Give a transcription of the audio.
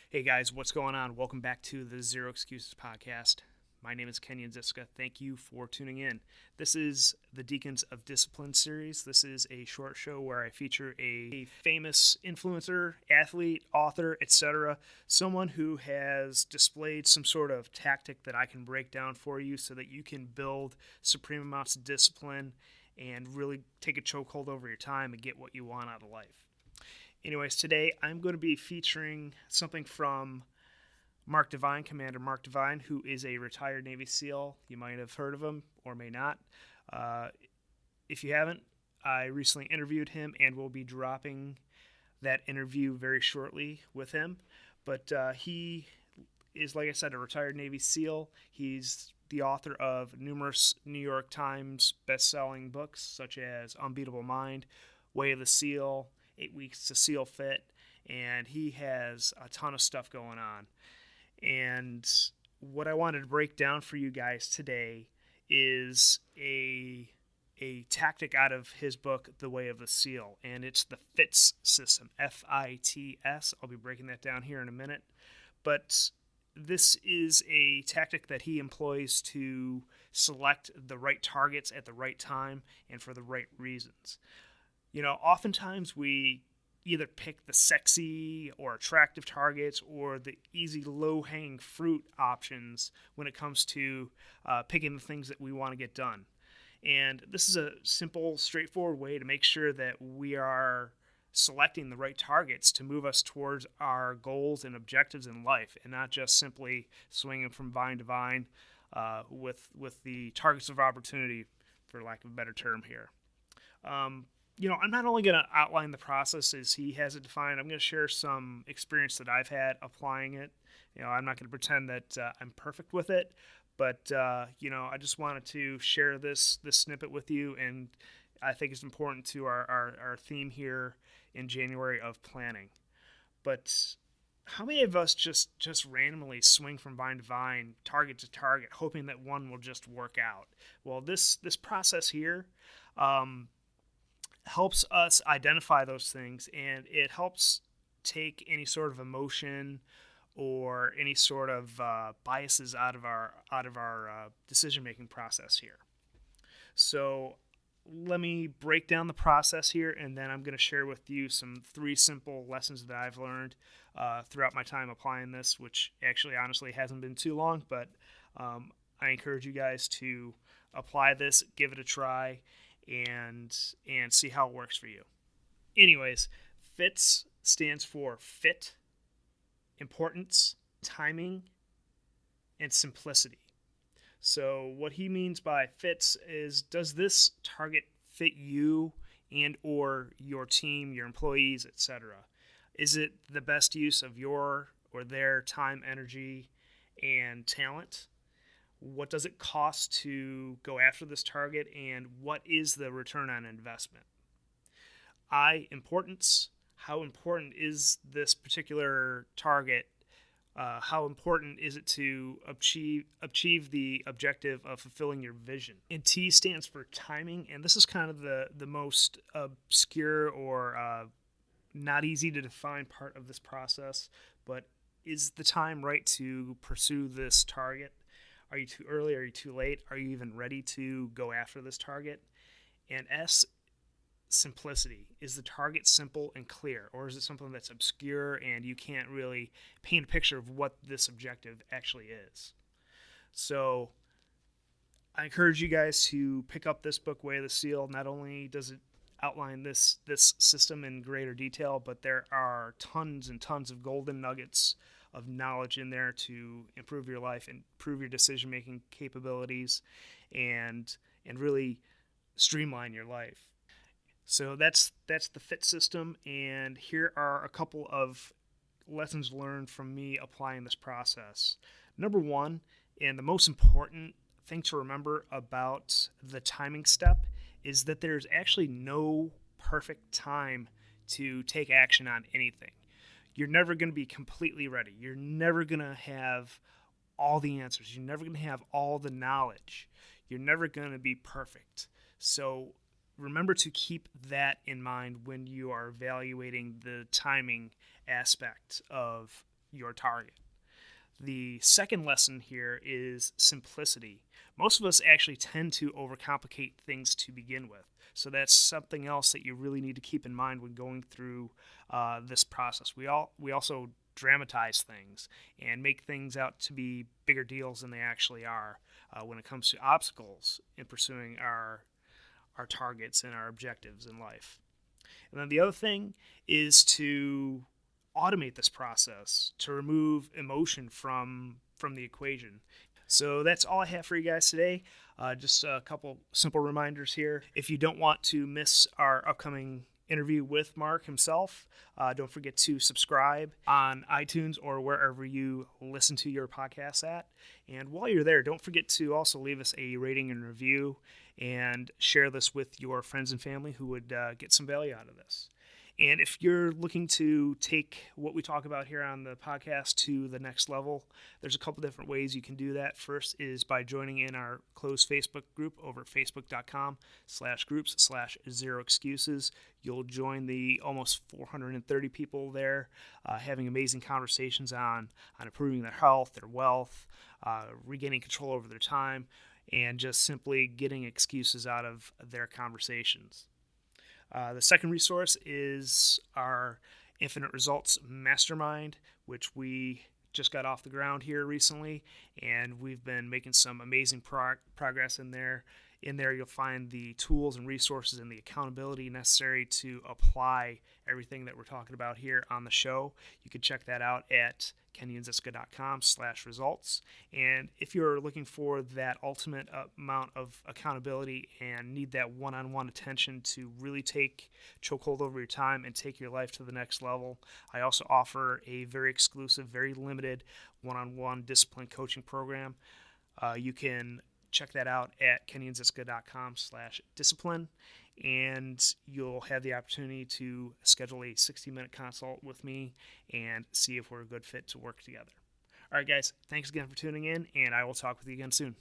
Hey guys, what's going on? Welcome back to the Zero Excuses podcast. My name is Kenyon. Thank you for tuning in. This is the Deacons of Discipline series. This is a short show where I feature a famous influencer, athlete, author, etc. Someone who has displayed some sort of tactic that I can break down for you so that you can build supreme amounts of discipline and really take a chokehold over your time and get what you want out of life. Anyways, today I'm going to be featuring something from Mark Devine, Commander Mark Devine, who is a retired Navy SEAL. You might have heard of him or may not. If you haven't, I recently interviewed him and will be dropping that interview very shortly with him. But he is, like I said, a retired Navy SEAL. He's the author of numerous New York Times best-selling books such as Unbeatable Mind, Way of the SEAL, 8 Weeks to SEAL Fit, and he has a ton of stuff going on. And what I wanted to break down for you guys today is a tactic out of his book, The Way of the SEAL, and it's the FITS system, F-I-T-S. I'll be breaking that down here in a minute. But this is a tactic that he employs to select the right targets at the right time and for the right reasons. You know, oftentimes we either pick the sexy or attractive targets or the easy low-hanging fruit options when it comes to picking the things that we want to get done. And this is a simple, straightforward way to make sure that we are selecting the right targets to move us towards our goals and objectives in life, and not just simply swinging from vine to vine with the targets of opportunity, for lack of a better term here. I'm not only going to outline the process as he has it defined, I'm going to share some experience that I've had applying it. I'm not going to pretend that I'm perfect with it, but, I just wanted to share this snippet with you, and I think it's important to our theme here in January of planning. But how many of us just randomly swing from vine to vine, target to target, hoping that one will just work out? Well, this process here, helps us identify those things, and it helps take any sort of emotion or any sort of biases out of our decision-making process here. So let me break down the process here, and then I'm going to share with you some 3 simple lessons that I've learned throughout my time applying this, which actually honestly hasn't been too long, but I encourage you guys to apply this, give it a try, and see how it works for you. Anyways, FITS stands for fit, importance, timing, and simplicity. So what he means by FITS is, does this target fit you and or your team, your employees, etc.? Is it the best use of your or their time, energy, and talent? What does it cost to go after this target, and what is the return on investment? Importance. How important is this particular target? How important is it to achieve the objective of fulfilling your vision? And T stands for timing, and this is kind of the most obscure or not easy to define part of this process, but is the time right to pursue this target? Are you too early? Are you too late? Are you even ready to go after this target? And S, simplicity. Is the target simple and clear, or is it something that's obscure and you can't really paint a picture of what this objective actually is? So I encourage you guys to pick up this book, Way of the SEAL. Not only does it outline this system in greater detail, but there are tons and tons of golden nuggets of knowledge in there to improve your life, improve your decision-making capabilities, and really streamline your life. So that's the FIT system, and here are a couple of lessons learned from me applying this process. Number 1, and the most important thing to remember about the timing step, is that there's actually no perfect time to take action on anything. You're never going to be completely ready. You're never going to have all the answers. You're never going to have all the knowledge. You're never going to be perfect. So remember to keep that in mind when you are evaluating the timing aspect of your target. The second lesson here is simplicity. Most of us actually tend to overcomplicate things to begin with. So that's something else that you really need to keep in mind when going through this process. We also dramatize things and make things out to be bigger deals than they actually are when it comes to obstacles in pursuing our targets and our objectives in life. And then the other thing is to automate this process, to remove emotion from the equation. So that's all I have for you guys today. Just a couple simple reminders here. If you don't want to miss our upcoming interview with Mark himself, don't forget to subscribe on iTunes or wherever you listen to your podcasts at. And while you're there, don't forget to also leave us a rating and review and share this with your friends and family who would get some value out of this. And if you're looking to take what we talk about here on the podcast to the next level, there's a couple different ways you can do that. First is by joining in our closed Facebook group over at facebook.com/groups/0excuses. You'll join the almost 430 people there having amazing conversations on improving their health, their wealth, regaining control over their time, and just simply getting excuses out of their conversations. The second resource is our Infinite Results Mastermind, which we just got off the ground here recently, and we've been making some amazing progress in there. In there, you'll find the tools and resources and the accountability necessary to apply everything that we're talking about here on the show. You can check that out at kenyonziska.com/results. And if you're looking for that ultimate amount of accountability and need that one-on-one attention to really take chokehold over your time and take your life to the next level, I also offer a very exclusive, very limited one-on-one discipline coaching program. You can check that out at kenyonziska.com/discipline, and you'll have the opportunity to schedule a 60-minute consult with me and see if we're a good fit to work together. All right, guys, thanks again for tuning in, and I will talk with you again soon.